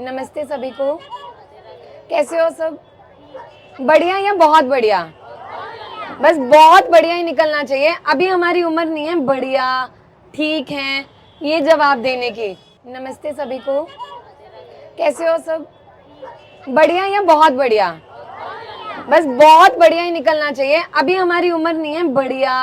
नमस्ते सभी को। कैसे हो सब? बढ़िया या बहुत बढ़िया? बस बहुत बढ़िया ही निकलना चाहिए। अभी हमारी उम्र नहीं है बढ़िया ठीक है ये जवाब देने की। नमस्ते सभी को। कैसे हो सब? बढ़िया या बहुत बढ़िया? बस बहुत बढ़िया ही निकलना चाहिए। अभी हमारी उम्र नहीं है बढ़िया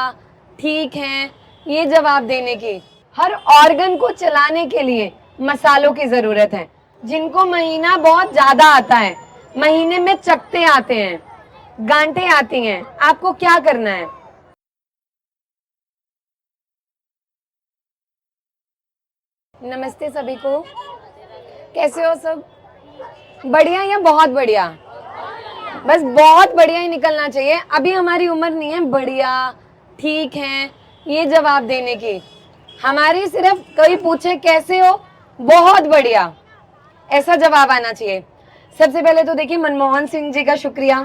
ठीक है ये जवाब देने की। हर ऑर्गन को चलाने के लिए मसालों की जरूरत है। जिनको महीना बहुत ज्यादा आता है, महीने में चकते आते हैं, गांठें आती हैं, आपको क्या करना है? नमस्ते सभी को। कैसे हो सब? बढ़िया या बहुत बढ़िया? बस बहुत बढ़िया ही निकलना चाहिए। अभी हमारी उम्र नहीं है बढ़िया ठीक है ये जवाब देने की। हमारी सिर्फ कोई पूछे कैसे हो, बहुत बढ़िया, ऐसा जवाब आना चाहिए। सबसे पहले तो देखिए मनमोहन सिंह जी का शुक्रिया।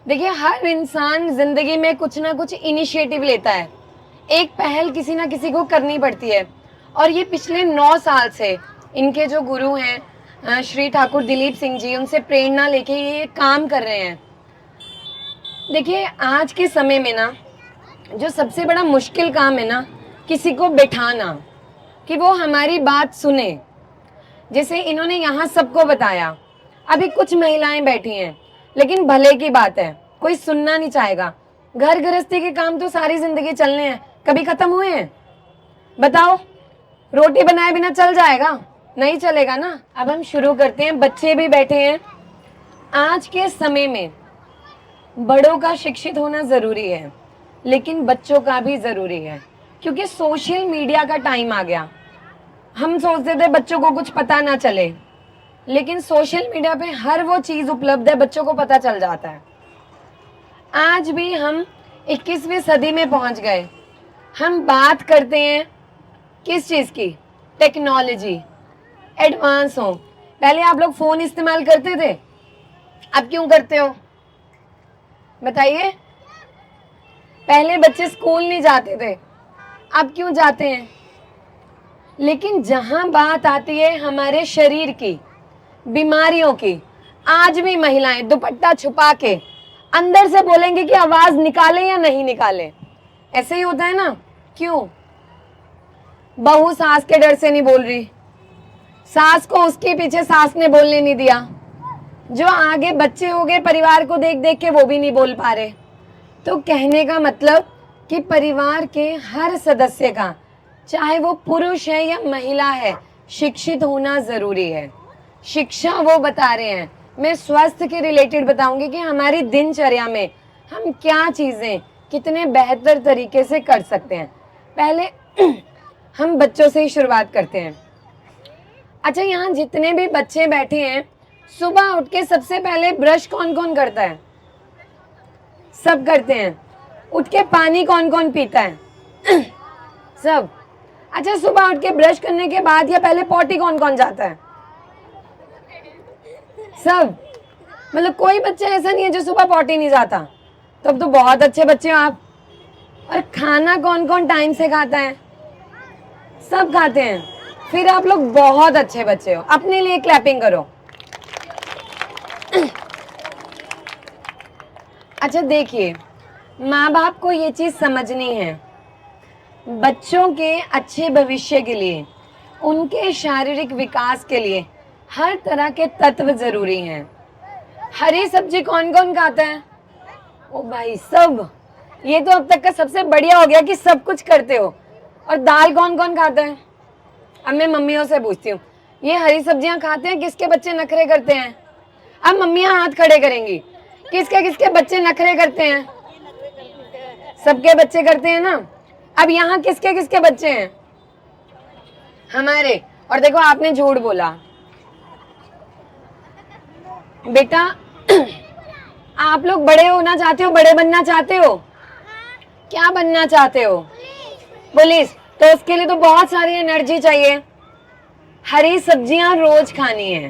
देखिए हर इंसान जिंदगी में कुछ ना कुछ इनिशिएटिव लेता है, एक पहल किसी ना किसी को करनी पड़ती है। और ये पिछले 9 साल से इनके जो गुरु हैं श्री ठाकुर दिलीप सिंह जी, उनसे प्रेरणा लेके ये काम कर रहे हैं। देखिए आज के समय में ना जो सबसे बड़ा मुश्किल काम है ना, किसी को बिठाना कि वो हमारी बात सुने। जैसे इन्होंने यहाँ सबको बताया, अभी कुछ महिलाएं बैठी हैं, लेकिन भले की बात है, कोई सुनना नहीं चाहेगा। घर गृहस्थी के काम तो सारी जिंदगी चलने हैं, कभी खत्म हुए हैं? बताओ, रोटी बनाए बिना चल जाएगा? नहीं चलेगा ना। अब हम शुरू करते हैं। बच्चे भी बैठे हैं। आज के समय में बड़ों का शिक्षित होना जरूरी है, लेकिन बच्चों का भी जरूरी है, क्योंकि सोशल मीडिया का टाइम आ गया। हम सोचते थे बच्चों को कुछ पता ना चले, लेकिन सोशल मीडिया पे हर वो चीज उपलब्ध है, बच्चों को पता चल जाता है। आज भी हम 21वीं सदी में पहुंच गए। हम बात करते हैं किस चीज की? टेक्नोलॉजी एडवांस हो। पहले आप लोग फोन इस्तेमाल करते थे, अब क्यों करते हो बताइए? पहले बच्चे स्कूल नहीं जाते थे, अब क्यों जाते हैं? लेकिन जहां बात आती है हमारे शरीर की बीमारियों की, आज भी महिलाएं दुपट्टा छुपा के अंदर से बोलेंगे कि आवाज निकाले या नहीं निकाले। ऐसे ही होता है ना। क्यों? बहू सास के डर से नहीं बोल रही, सास को उसके पीछे सास ने बोलने नहीं दिया, जो आगे बच्चे हो गए परिवार को देख देख के वो भी नहीं बोल पा रहे। तो कहने का मतलब कि परिवार के हर सदस्य का, चाहे वो पुरुष है या महिला है, शिक्षित होना जरूरी है। शिक्षा वो बता रहे हैं। मैं स्वास्थ्य के रिलेटेड बताऊंगी कि हमारी दिनचर्या में हम क्या चीजें कितने बेहतर तरीके से कर सकते हैं। पहले हम बच्चों से ही शुरुआत करते हैं। अच्छा, यहाँ जितने भी बच्चे बैठे हैं, सुबह उठ के सबसे पहले ब्रश कौन कौन करता है? सब करते हैं। उठ के पानी कौन कौन पीता है? सब। अच्छा, सुबह उठ के ब्रश करने के बाद या पहले पॉटी कौन कौन जाता है? सब। मतलब कोई बच्चा ऐसा नहीं है जो सुबह पॉटी नहीं जाता। तो अब तो बहुत अच्छे बच्चे हो आप। और खाना कौन कौन टाइम से खाता है? सब खाते हैं। फिर आप लोग बहुत अच्छे बच्चे हो। अपने लिए क्लैपिंग करो। अच्छा देखिए, माँ बाप को ये चीज समझनी है, बच्चों के अच्छे भविष्य के लिए, उनके शारीरिक विकास के लिए हर तरह के तत्व जरूरी हैं। हरी सब्जी कौन कौन खाता है? ओ भाई सब। ये तो अब तक का सबसे बढ़िया हो गया कि सब कुछ करते हो। और दाल कौन कौन खाता है? अब मैं मम्मियों से पूछती हूँ, ये हरी सब्जियां खाते हैं? किसके बच्चे नखरे करते हैं? अब मम्मियां हाथ खड़े करेंगी, किसके किसके बच्चे नखरे करते हैं? सबके बच्चे करते हैं ना। अब यहाँ किसके किसके बच्चे हैं? हमारे। और देखो आपने झूठ बोला बेटा। आप लोग बड़े होना चाहते हो, बड़े बनना चाहते हो? क्या बनना चाहते हो? पुलिस। तो उसके लिए तो बहुत सारी एनर्जी चाहिए। हरी सब्जियां रोज खानी है,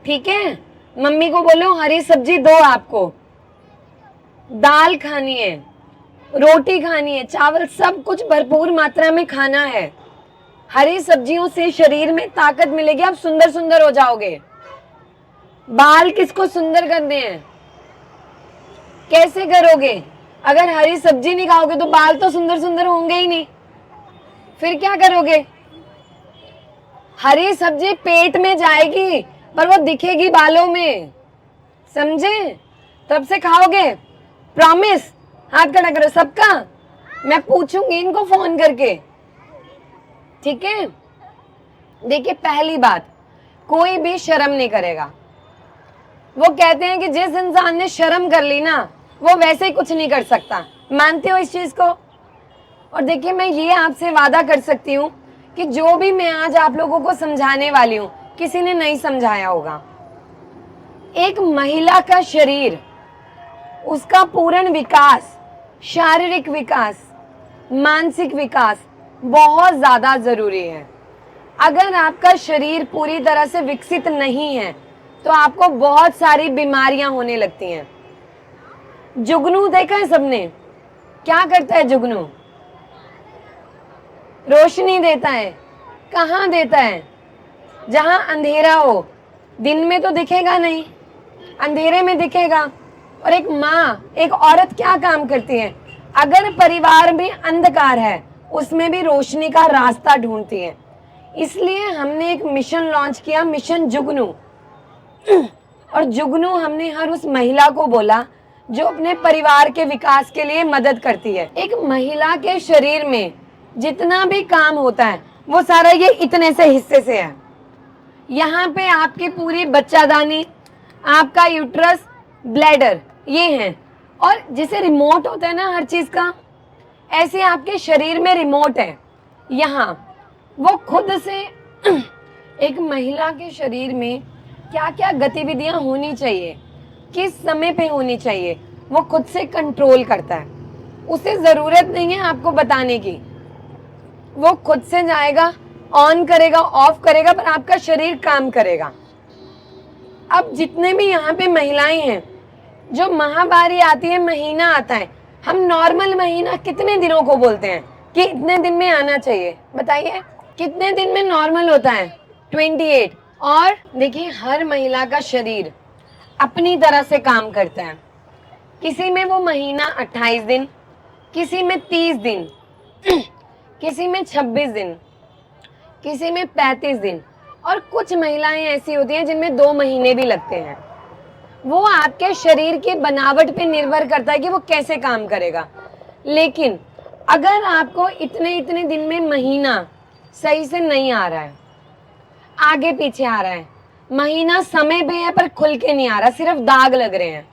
ठीक है? मम्मी को बोलो हरी सब्जी दो आपको, दाल खानी है, रोटी खानी है, चावल, सब कुछ भरपूर मात्रा में खाना है। हरी सब्जियों से शरीर में ताकत मिलेगी, आप सुंदर सुंदर हो जाओगे। बाल किसको सुंदर करने हैं? कैसे करोगे? अगर हरी सब्जी नहीं खाओगे तो बाल तो सुंदर सुंदर होंगे ही नहीं, फिर क्या करोगे? हरी सब्जी पेट में जाएगी पर वो दिखेगी बालों में, समझे? तब से खाओगे, प्रॉमिस। हाथ खड़ा करो सबका, मैं पूछूंगी इनको फोन करके, ठीक है? देखिए, पहली बात, कोई भी शर्म नहीं करेगा। वो कहते हैं कि जिस इंसान ने शर्म कर ली ना, वो वैसे ही कुछ नहीं कर सकता। मानते हो इस चीज को? और देखिए, मैं ये आपसे वादा कर सकती हूँ कि जो भी मैं आज आप लोगों को समझाने वाली हूँ, किसी ने नहीं समझाया होगा। एक महिला का शरीर, उसका पूर्ण विकास, शारीरिक विकास, मानसिक विकास बहुत ज्यादा जरूरी है। अगर आपका शरीर पूरी तरह से विकसित नहीं है तो आपको बहुत सारी बीमारियां होने लगती हैं। जुगनू देखा है सबने? क्या करता है जुगनू? रोशनी देता है। कहाँ देता है? जहां अंधेरा हो। दिन में तो दिखेगा नहीं, अंधेरे में दिखेगा। और एक माँ, एक औरत क्या काम करती है? अगर परिवार में अंधकार है, उसमें भी रोशनी का रास्ता ढूंढती है। इसलिए हमने एक मिशन लॉन्च किया, मिशन जुगनू। और जुगनू हमने हर उस महिला को बोला जो अपने परिवार के विकास के लिए मदद करती है। एक महिला के शरीर में जितना भी काम होता है वो सारा ये इतने से हिस्से से है। यहाँ पे आपकी पूरी बच्चादानी, आपका यूट्रस, ब्लैडर, ये हैं। और जैसे रिमोट होता है ना हर चीज का, ऐसे आपके शरीर में रिमोट है। यहाँ वो खुद से एक महिला के शरीर में क्या क्या गतिविधियां होनी चाहिए, किस समय पे होनी चाहिए, वो खुद से कंट्रोल करता है। उसे जरूरत नहीं है आपको बताने की, वो खुद से जाएगा, ऑन करेगा, ऑफ करेगा, पर आपका शरीर काम करेगा। अब जितने भी यहाँ पे महिलाएं हैं, जो महावारी आती है, महीना आता है, हम नॉर्मल महीना कितने दिनों को बोलते हैं कि इतने दिन में आना चाहिए? बताइए कितने दिन में नॉर्मल होता है? 28। और देखिए, हर महिला का शरीर अपनी तरह से काम करता है। किसी में वो महीना 28 दिन, किसी में 30 दिन, किसी में 26 दिन, किसी में 35 दिन, और कुछ महिलाएं ऐसी होती हैं जिनमें 2 महीने भी लगते हैं। वो आपके शरीर की बनावट पे निर्भर करता है कि वो कैसे काम करेगा। लेकिन अगर आपको इतने इतने दिन में महीना सही से नहीं आ रहा है, आगे पीछे आ रहा है, महीना समय पे है पर खुल के नहीं आ रहा, सिर्फ दाग लग रहे हैं,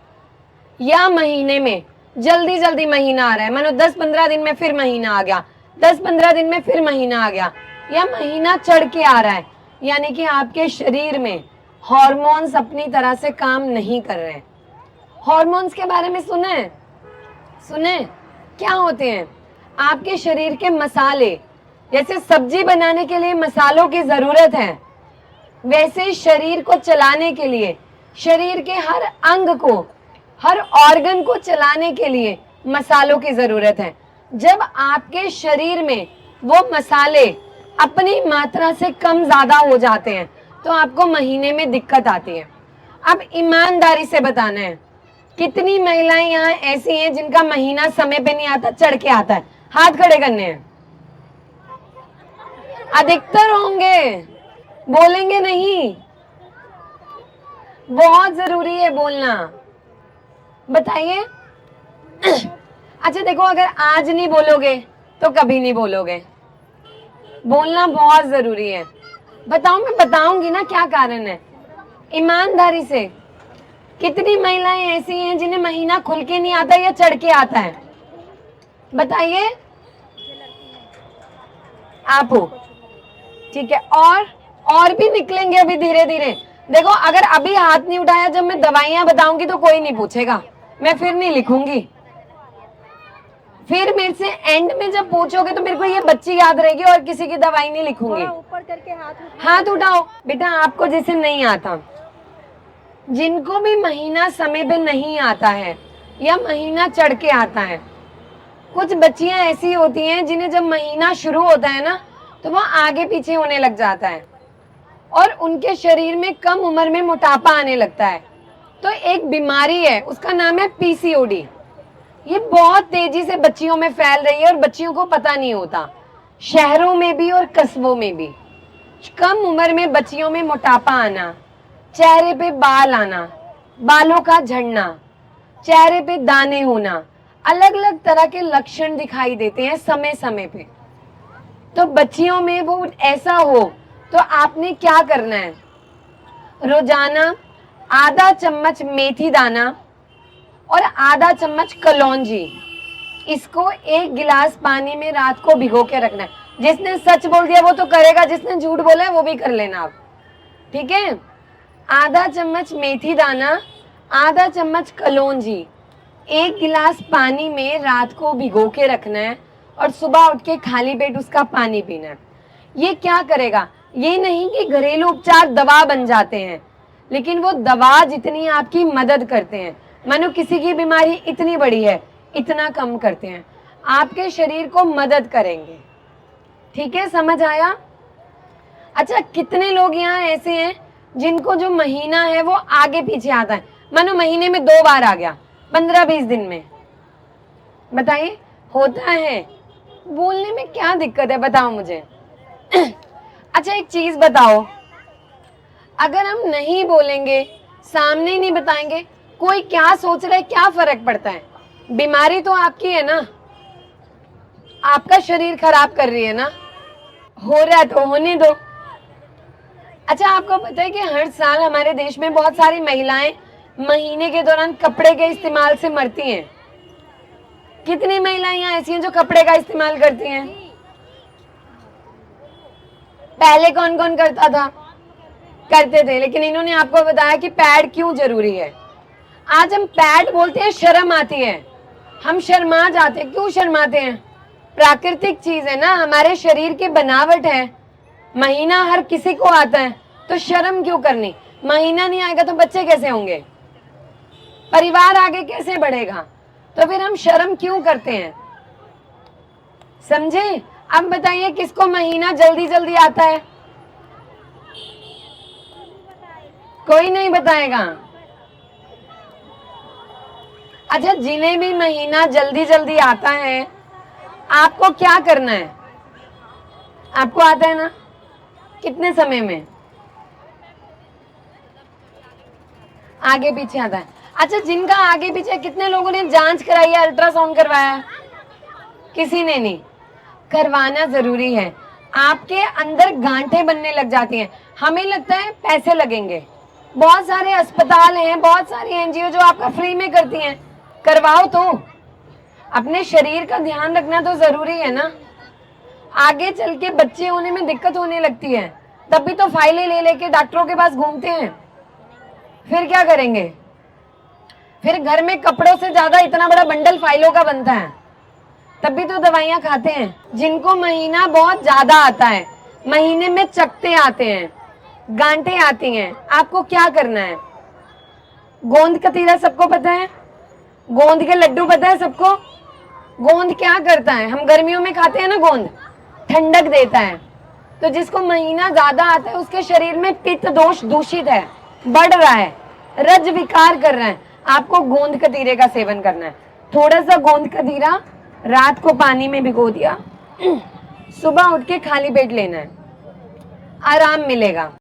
या महीने में जल्दी जल्दी महीना आ रहा है, मानो 10-15 दिन में फिर महीना आ गया, 10-15 दिन में फिर महीना आ गया, या महीना चढ़ के आ रहा है, यानी कि आपके शरीर में हॉर्मोन्स अपनी तरह से काम नहीं कर रहे हैं। हॉर्मोन्स के बारे में सुने? क्या होते हैं? आपके शरीर के मसाले, जैसे सब्जी बनाने के लिए मसालों की जरूरत है, वैसे शरीर को चलाने के लिए, शरीर के हर अंग को, हर ऑर्गन को चलाने के लिए मसालों की जरूरत है। जब आपके शरीर में वो मसाले अपनी मात्रा से कम ज्यादा हो जाते हैं तो आपको महीने में दिक्कत आती है। अब ईमानदारी से बताना है, कितनी महिलाएं यहाँ ऐसी हैं जिनका महीना समय पे नहीं आता, चढ़ के आता है? हाथ खड़े करने हैं। अधिकतर होंगे, बोलेंगे नहीं। बहुत जरूरी है बोलना। बताइए। अच्छा देखो, अगर आज नहीं बोलोगे तो कभी नहीं बोलोगे। बोलना बहुत जरूरी है। बताओ, मैं बताऊंगी ना क्या कारण है। ईमानदारी से, कितनी महिलाएं ऐसी हैं जिन्हें महीना खुल के नहीं आता या चढ़ के आता है? बताइए। आप हो, ठीक है। और भी निकलेंगे अभी धीरे धीरे। देखो, अगर अभी हाथ नहीं उठाया, जब मैं दवाइयां बताऊंगी तो कोई नहीं पूछेगा, मैं फिर नहीं लिखूंगी। फिर मेरे से एंड में जब पूछोगे तो मेरे को ये बच्ची याद रहेगी और किसी की दवाई नहीं लिखूंगी। ऊपर करके हाथ उठाओ बेटा, आपको जैसे नहीं आता, जिनको भी महीना समय पे नहीं आता है या महीना चढ़ के आता है। कुछ बच्चियां ऐसी होती हैं जिन्हें जब महीना शुरू होता है ना, तो वो आगे पीछे होने लग जाता है और उनके शरीर में कम उम्र में मोटापा आने लगता है। तो एक बीमारी है, उसका नाम है पीसीओडी। ये बहुत तेजी से बच्चियों में फैल रही है और बच्चियों को पता नहीं होता, शहरों में भी और कस्बों में भी। कम उम्र में बच्चियों में मोटापा आना, चेहरे पे बाल आना, बालों का झड़ना, चेहरे पे दाने होना, अलग अलग तरह के लक्षण दिखाई देते हैं समय समय पे। तो बच्चियों में वो ऐसा हो तो आपने क्या करना है, रोजाना आधा चम्मच मेथी दाना और आधा चम्मच कलौंजी, इसको 1 गिलास पानी में रात को भिगो के रखना है। जिसने सच बोल दिया वो तो करेगा, जिसने झूठ बोला है वो भी कर लेना आप, ठीक है। आधा चम्मच मेथी दाना, आधा चम्मच कलौंजी, 1 गिलास पानी में रात को भिगो के रखना है और सुबह उठ के खाली पेट उसका पानी पीना है। ये क्या करेगा, ये नहीं कि घरेलू उपचार दवा बन जाते हैं, लेकिन वो दवा जितनी आपकी मदद करते हैं, मानो किसी की बीमारी इतनी बड़ी है, इतना कम करते हैं, आपके शरीर को मदद करेंगे। ठीक है, समझ आया? अच्छा, कितने लोग यहाँ ऐसे हैं जिनको जो महीना है वो आगे पीछे आता है, मानो महीने में 2 बार आ गया 15-20 दिन में, बताइए होता है। बोलने में क्या दिक्कत है, बताओ मुझे। अच्छा एक चीज बताओ, अगर हम नहीं बोलेंगे, सामने नहीं बताएंगे, कोई क्या सोच रहा है, क्या फर्क पड़ता है? बीमारी तो आपकी है ना, आपका शरीर खराब कर रही है ना, हो रहा है तो होने दो। अच्छा आपको पता है कि हर साल हमारे देश में बहुत सारी महिलाएं महीने के दौरान कपड़े के इस्तेमाल से मरती हैं। कितनी महिलाएं यहाँ ऐसी हैं जो कपड़े का इस्तेमाल करती हैं? पहले कौन कौन करता था? करते थे, लेकिन इन्होंने आपको बताया कि पैड क्यों जरूरी है। आज हम पैड बोलते हैं, शर्म आती है, हम शर्मा जाते हैं। क्यों शर्माते हैं? प्राकृतिक चीज है ना, हमारे शरीर की बनावट है, महीना हर किसी को आता है, तो शर्म क्यों करनी? महीना नहीं आएगा तो बच्चे कैसे होंगे, परिवार आगे कैसे बढ़ेगा? तो फिर हम शर्म क्यों करते हैं, समझे? अब बताइए किसको महीना जल्दी जल्दी आता है? कोई नहीं बताएगा। अच्छा, जिन्हें भी महीना जल्दी जल्दी आता है, आपको क्या करना है? आपको आता है ना, कितने समय में? आगे पीछे आता है। अच्छा, जिनका आगे पीछे, कितने लोगों ने जांच कराई है, अल्ट्रासाउंड करवाया है? किसी ने नहीं। करवाना जरूरी है। आपके अंदर गांठें बनने लग जाती हैं, हमें लगता है पैसे लगेंगे, बहुत सारे अस्पताल हैं, बहुत सारी एनजीओ जो आपका फ्री में करती हैं, करवाओ तो। अपने शरीर का ध्यान रखना तो जरूरी है ना। आगे चल के बच्चे होने में दिक्कत होने लगती है, तब भी तो फाइलें ले लेके डॉक्टरों के पास घूमते हैं। फिर क्या करेंगे? फिर घर में कपड़ों से ज्यादा इतना बड़ा बंडल फाइलों का बनता है, तब भी तो दवाइयां खाते हैं। जिनको महीना बहुत ज्यादा आता है, महीने में चकते आते हैं, गांठें आती हैं, आपको क्या करना है? गोंद कतीरा सबको पता है? गोंद के लड्डू पता है सबको? गोंद क्या करता है? हम गर्मियों में खाते हैं ना गोंद, ठंडक देता है। तो जिसको महीना ज्यादा आता है उसके शरीर में पित्त दोष दूषित है, बढ़ रहा है, रज विकार कर रहा है, आपको गोंद कतीरे का सेवन करना है। थोड़ा सा गोंद कतीरा रात को पानी में भिगो दिया, सुबह उठ के खाली पेट लेना है, आराम मिलेगा।